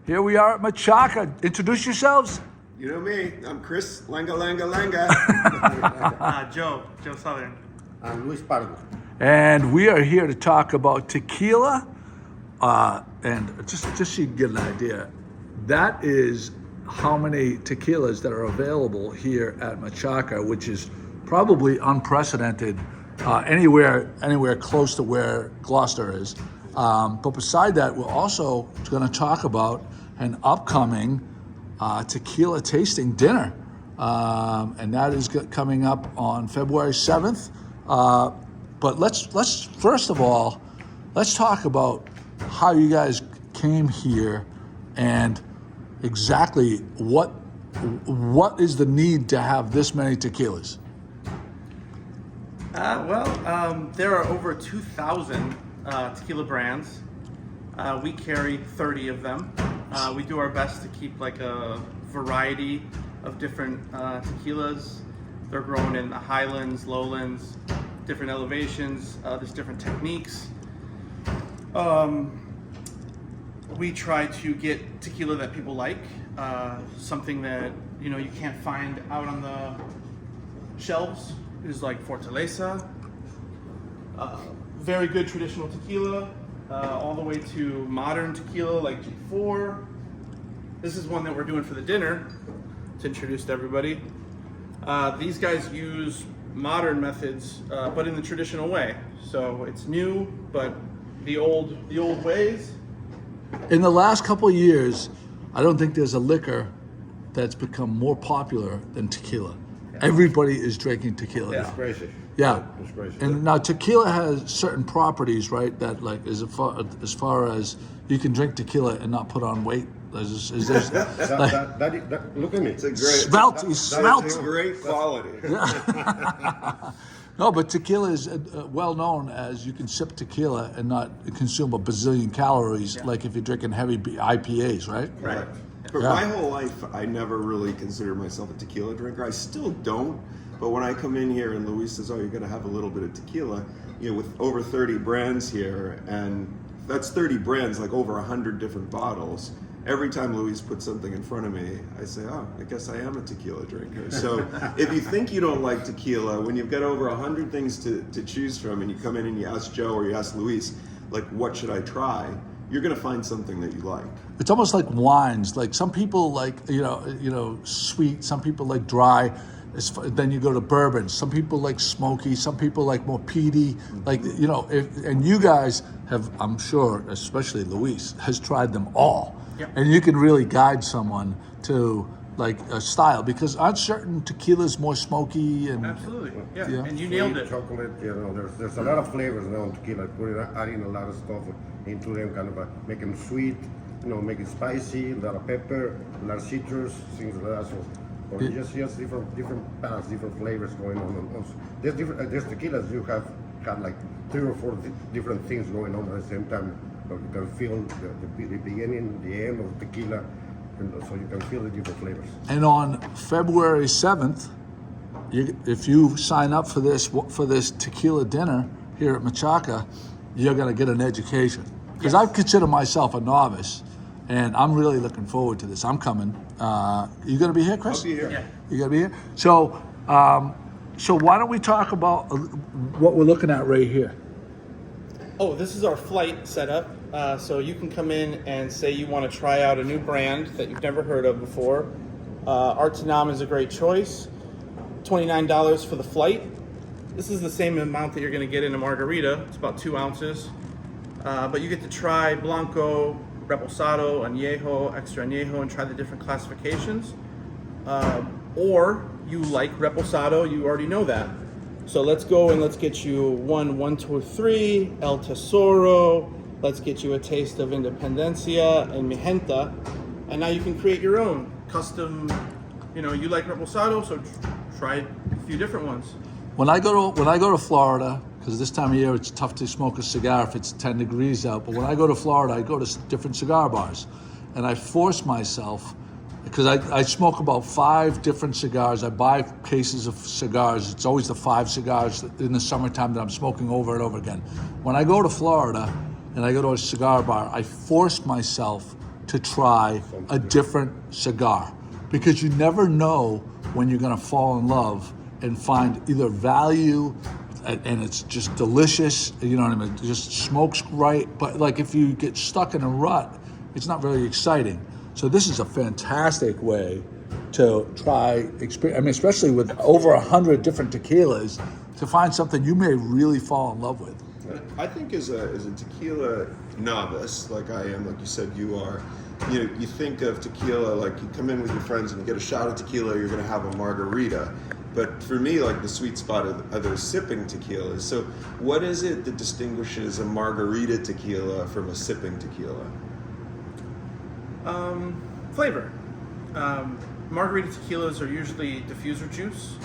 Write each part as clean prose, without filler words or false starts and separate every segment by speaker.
Speaker 1: Here we are at Machaca. Introduce yourselves.
Speaker 2: You know me. I'm Chris Langa Langa Langa.
Speaker 3: Joe Southern.
Speaker 4: I'm Luis Pardo.
Speaker 1: And we are here to talk about tequila. And just so you can get an idea, that is how many tequilas that are available here at Machaca, which is probably unprecedented anywhere close to where Gloucester is. But beside that, we're also going to talk about an upcoming tequila tasting dinner. And that is coming up on February 7th. But let's first of all, let's talk about how you guys came here and exactly what is the need to have this many tequilas?
Speaker 3: There are over 2,000 tequila brands. We carry 30 of them. We do our best to keep like a variety of different tequilas. They're grown in the highlands, lowlands, different elevations. There's different techniques. We try to get tequila that people like, something that you can't find out on the shelves. Is like Fortaleza, very good traditional tequila, all the way to modern tequila like G4. This is one that we're doing for the dinner to introduce to everybody. These guys use modern methods, but in the traditional way. So it's new, but the old ways.
Speaker 1: In the last couple of years, I don't think there's a liquor that's become more popular than tequila. Yeah. Everybody is drinking tequila.
Speaker 4: Yeah. It's crazy.
Speaker 1: Yeah.
Speaker 4: It's crazy.
Speaker 1: And now tequila has certain properties, right? That like as far as you can drink tequila and not put on weight. Is there,
Speaker 4: look at me.
Speaker 2: It's a great
Speaker 1: Smelt.
Speaker 2: It's a great quality.
Speaker 1: No, but tequila is well known as you can sip tequila and not consume a bazillion calories, like if you're drinking heavy IPAs, right?
Speaker 3: Right.
Speaker 2: But my whole life, I never really considered myself a tequila drinker. I still don't. But when I come in here and Luis says, "Oh, you're going to have a little bit of tequila," with over 30 brands here, and that's 30 brands, like over 100 different bottles. Every time Luis puts something in front of me, I say, "Oh, I guess I am a tequila drinker." So if you think you don't like tequila, when you've got over 100 things to choose from, and you come in and you ask Joe or you ask Luis, like, "What should I try?" you're going to find something that you like.
Speaker 1: It's almost like wines. Like some people like sweet. Some people like dry. Then you go to bourbon. Some people like smoky. Some people like more peaty. Like and you guys have, I'm sure, especially Luis, has tried them all.
Speaker 3: Yep.
Speaker 1: And you can really guide someone to like a style, because aren't certain tequilas more smoky and
Speaker 3: Absolutely, yeah.
Speaker 1: Yeah.
Speaker 3: And you nailed it.
Speaker 4: Chocolate, there's a lot of flavors now in tequila. Adding a lot of stuff into them, kind of make them sweet, make it spicy, a lot of pepper, a lot of citrus, things like that. So, or just different paths, different flavors going on. There's tequilas you have like 3 or 4 different things going on at the same time. So you can feel the beginning, the end of tequila, and so you can feel the different flavors.
Speaker 1: And on February 7th, if you sign up for this tequila dinner here at Machaca, you're going to get an education. Because I consider myself a novice, and I'm really looking forward to this. I'm coming. You going to be here, Chris?
Speaker 2: I'll be here.
Speaker 3: Yeah.
Speaker 1: You going to be here? So, so why don't we talk about what we're looking at right here?
Speaker 3: Oh, this is our flight setup. So you can come in and say you want to try out a new brand that you've never heard of before. Artanam is a great choice. $29 for the flight. This is the same amount that you're going to get in a margarita. It's about 2 ounces. But you get to try Blanco, Reposado, Añejo, Extra Añejo, and try the different classifications. Or you like Reposado, you already know that. So let's go and let's get you 1, 2, 3, El Tesoro. Let's get you a taste of Independencia and Mijenta. And now you can create your own custom, you like Reposado, so try a few different ones.
Speaker 1: When I go to Florida, because this time of year it's tough to smoke a cigar if it's 10 degrees out, but when I go to Florida, I go to different cigar bars, and I force myself, because I smoke about 5 different cigars. I buy cases of cigars. It's always the 5 cigars in the summertime that I'm smoking over and over again. When I go to Florida and I go to a cigar bar, I force myself to try a different cigar, because you never know when you're going to fall in love and find either value and it's just delicious, you know what I mean? It just smokes right, but like if you get stuck in a rut, it's not very exciting. So this is a fantastic way to try experience. I mean, especially with over 100 different tequilas, to find something you may really fall in love with.
Speaker 2: I think as a tequila novice, like I am, like you said you are, you think of tequila like you come in with your friends and you get a shot of tequila, you're going to have a margarita. But for me, like the sweet spot are those sipping tequilas. So what is it that distinguishes a margarita tequila from a sipping tequila?
Speaker 3: Flavor. Margarita tequilas are usually diffuser juice.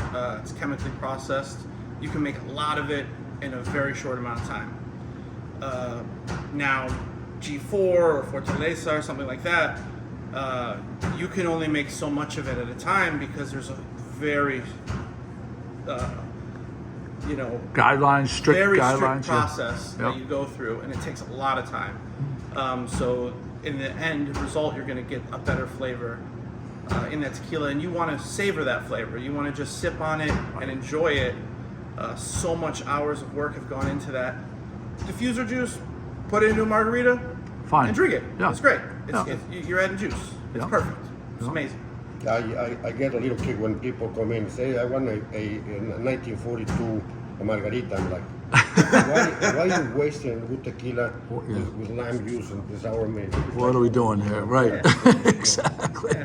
Speaker 3: It's chemically processed. You can make a lot of it in a very short amount of time. Now, G4 or Fortaleza or something like that, you can only make so much of it at a time because there's a very,
Speaker 1: Guidelines, strict
Speaker 3: very
Speaker 1: guidelines.
Speaker 3: strict process
Speaker 1: Yeah.
Speaker 3: that you go through, and it takes a lot of time. So in the end result, you're going to get a better flavor in that tequila, and you want to savor that flavor. You want to just sip on it and enjoy it. So much hours of work have gone into that. Diffuser juice, put it into a margarita,
Speaker 1: Fine.
Speaker 3: and drink it.
Speaker 1: Yeah.
Speaker 3: It's great.
Speaker 1: Yeah.
Speaker 3: You're adding juice. It's
Speaker 1: Yeah.
Speaker 3: perfect. It's
Speaker 1: Yeah.
Speaker 3: amazing.
Speaker 4: I get a little kick when people come in and say, I want a 1942 margarita. I'm like, why are you wasting good tequila with lime juice and sour milk?
Speaker 1: What are we doing here? Right. Exactly.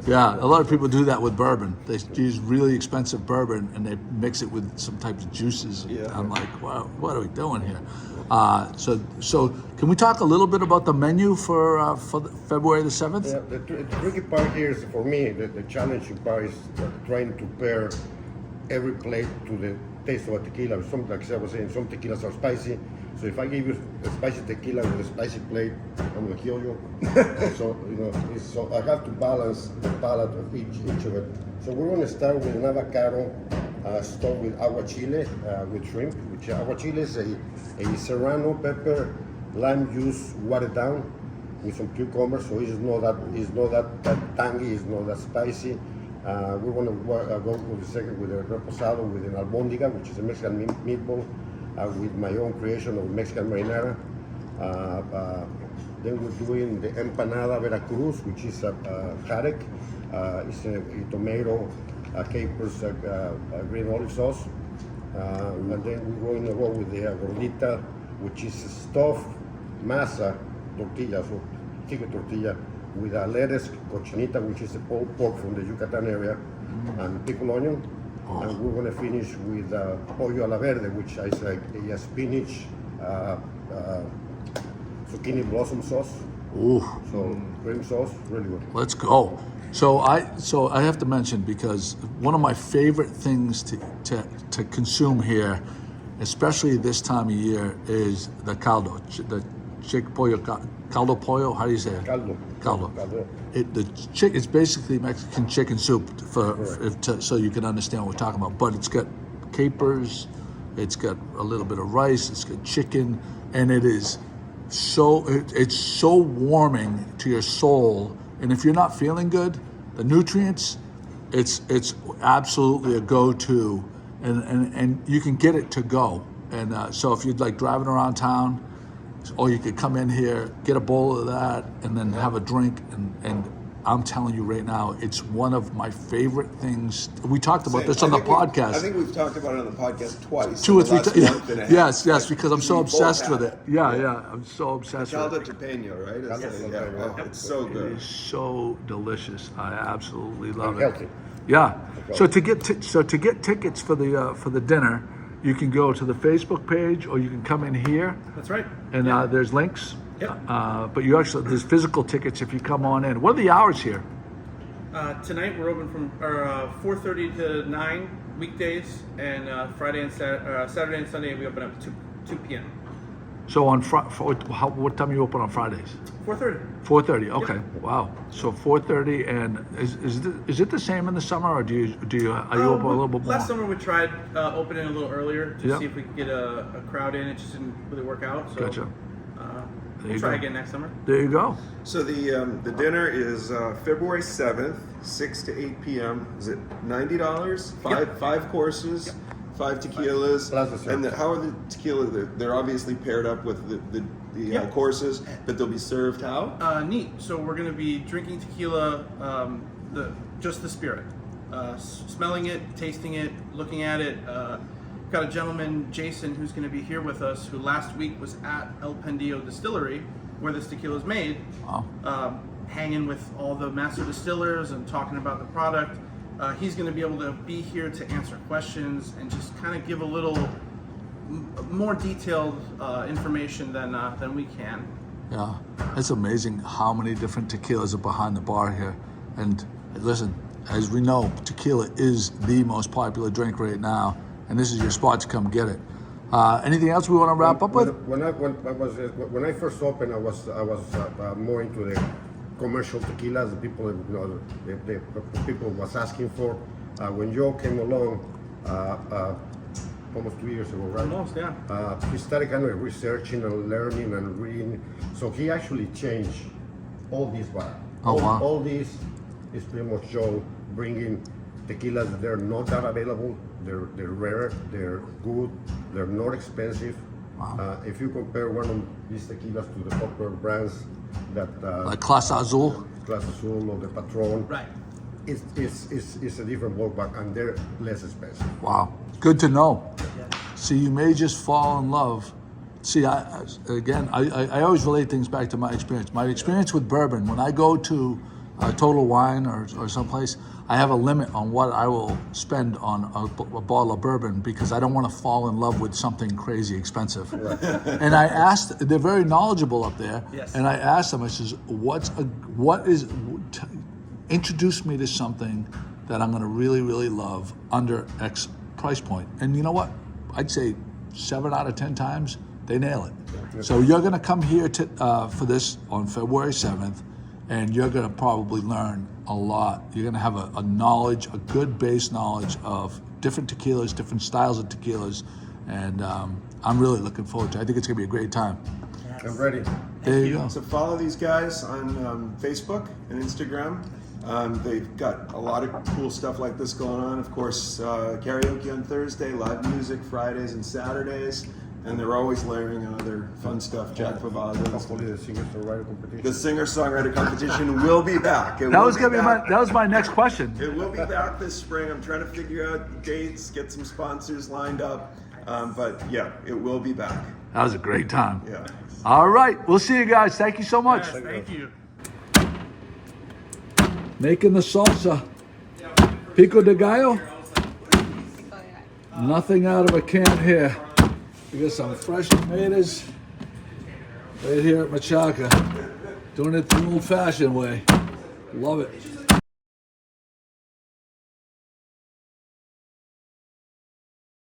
Speaker 1: Yeah, a lot of people do that with bourbon. They use really expensive bourbon and they mix it with some types of juices.
Speaker 2: Yeah.
Speaker 1: I'm like, wow, what are we doing here? So can we talk a little bit about the menu for February the 7th?
Speaker 4: Yeah, the tricky part here is, for me, the challenging part is trying to pair every plate to the taste of a tequila. Some, like I was saying, some tequilas are spicy. So if I give you a spicy tequila with a spicy plate, I'm gonna kill you. So I have to balance the palate of each of it. So we're gonna start with an avocado stuffed with aguachile with shrimp. Which aguachile is a serrano pepper, lime juice watered down with some cucumbers. So it's not that tangy, it's not that spicy. We're going to go with the second with a reposado with an albóndiga, which is a Mexican meatball, with my own creation of Mexican marinara. Then we're doing the empanada Veracruz, which is a jarek. It's a tomato, capers, green olive sauce. And then we're going to go with the gordita, which is stuffed masa tortilla, so chicken tortilla, with a lettuce, cochinita, which is the pulled pork from the Yucatan area, and pickled onion. And we're going to finish with pollo a la verde, which is like a spinach, zucchini blossom sauce.
Speaker 1: Ooh,
Speaker 4: So cream sauce, really good.
Speaker 1: let's go. So I have to mention, because one of my favorite things to consume here, especially this time of year, is the caldo, the chick pollo, caldo pollo. How do you say it?
Speaker 4: Caldo.
Speaker 1: Caldo. It's basically Mexican chicken soup so you can understand what we're talking about. But it's got capers, it's got a little bit of rice, it's got chicken, and it's so warming to your soul. And if you're not feeling good, the nutrients, it's absolutely a go-to, and you can get it to go. And so if you're like driving around town, or you could come in here, get a bowl of that, and then have a drink. And I'm telling you right now, it's one of my favorite things. We talked about this on the podcast.
Speaker 2: I think we've talked about it on the podcast twice.
Speaker 1: 2 or 3
Speaker 2: times.
Speaker 1: times. Yes, because I'm so obsessed with it. Yeah, I'm so obsessed with
Speaker 2: Caldo
Speaker 1: it.
Speaker 2: Tepeño, right?
Speaker 4: Caldo
Speaker 2: It's so
Speaker 1: It
Speaker 2: good.
Speaker 1: is so delicious. I absolutely love
Speaker 4: And
Speaker 1: it.
Speaker 4: healthy.
Speaker 1: Yeah. So to get tickets for the dinner, you can go to the Facebook page, or you can come in here,
Speaker 3: That's right.
Speaker 1: and there's links.
Speaker 3: Yep.
Speaker 1: But there's physical tickets if you come on in. What are the hours here?
Speaker 3: Tonight we're open from 4:30 to 9 weekdays, and Friday and Saturday and Sunday we open up 2 p.m.
Speaker 1: So what time you open on Fridays?
Speaker 3: 4:30.
Speaker 1: 4:30. Okay. Wow. So 4:30, and is it the same in the summer, or are you open a little bit more?
Speaker 3: Last summer we tried opening a little earlier to
Speaker 1: Yep.
Speaker 3: see if we could get a crowd in. It just didn't really work out. So,
Speaker 1: Gotcha. There you
Speaker 3: Try
Speaker 1: go.
Speaker 3: again next summer.
Speaker 1: There you go.
Speaker 2: So the dinner is February 7th, 6 to 8 p.m. Is it $90? Five courses, 5 tequilas,
Speaker 4: Plus dessert.
Speaker 2: and how are the tequila? They're obviously paired up with the
Speaker 3: Yep.
Speaker 2: courses, but they'll be served how?
Speaker 3: Neat. So we're going to be drinking tequila, just the spirit, smelling it, tasting it, looking at it. Got a gentleman, Jason, who's going to be here with us, who last week was at El Pendillo Distillery, where this tequila is made,
Speaker 1: Wow.
Speaker 3: hanging with all the master distillers and talking about the product. He's going to be able to be here to answer questions and just kind of give a little more detailed information than we can.
Speaker 1: Yeah, it's amazing how many different tequilas are behind the bar here. And listen, as we know, tequila is the most popular drink right now, and this is your spot to come get it. Anything else we want to wrap up with?
Speaker 4: When I first opened, I was more into the commercial tequilas. The people, the people was asking for. When Joe came along, almost 2 years ago, right?
Speaker 3: Almost, yeah.
Speaker 4: He started kind of researching and learning and reading. So he actually changed all these bar.
Speaker 1: Oh, wow.
Speaker 4: All these is pretty much Joe bringing tequilas that they're not that available. They're rare. They're good. They're not expensive.
Speaker 1: Wow.
Speaker 4: If you compare one of these tequilas to the popular brands that
Speaker 1: Like Clase Azul?
Speaker 4: Clase Azul or the Patron,
Speaker 3: Right.
Speaker 4: it's a different ballpark, and they're less expensive.
Speaker 1: Wow, good to know. See, you may just fall in love. See, I always relate things back to my experience. My experience with bourbon, when I go to Total Wine or someplace, I have a limit on what I will spend on a bottle of bourbon because I don't want to fall in love with something crazy expensive. And I asked, they're very knowledgeable up there,
Speaker 3: Yes.
Speaker 1: and I asked them, I says, introduce me to something that I'm going to really, really love under X price point. And you know what? I'd say 7 out of 10 times, they nail it. So you're going to come here for this on February 7th, and you're going to probably learn a lot. You're going to have a knowledge, a good base knowledge of different tequilas, different styles of tequilas, and I'm really looking forward to it. I think it's going to be a great time.
Speaker 4: I'm ready.
Speaker 1: There you go.
Speaker 2: So follow these guys on Facebook and Instagram. They've got a lot of cool stuff like this going on. Of course, karaoke on Thursday, live music Fridays and Saturdays, and they're always layering on other fun stuff. Jack Pavazza.
Speaker 4: Hopefully the singer-songwriter competition.
Speaker 2: The singer-songwriter competition will be back.
Speaker 1: That was my next question.
Speaker 2: It will be back this spring. I'm trying to figure out dates, get some sponsors lined up. But yeah, it will be back.
Speaker 1: That was a great time.
Speaker 2: Yeah.
Speaker 1: All right, we'll see you guys. Thank you so much.
Speaker 3: Yes, thank you.
Speaker 1: Making the salsa. Pico de gallo. Nothing out of a can here. We got some fresh tomatoes right here at Machaca. Doing it the old-fashioned way. Love it.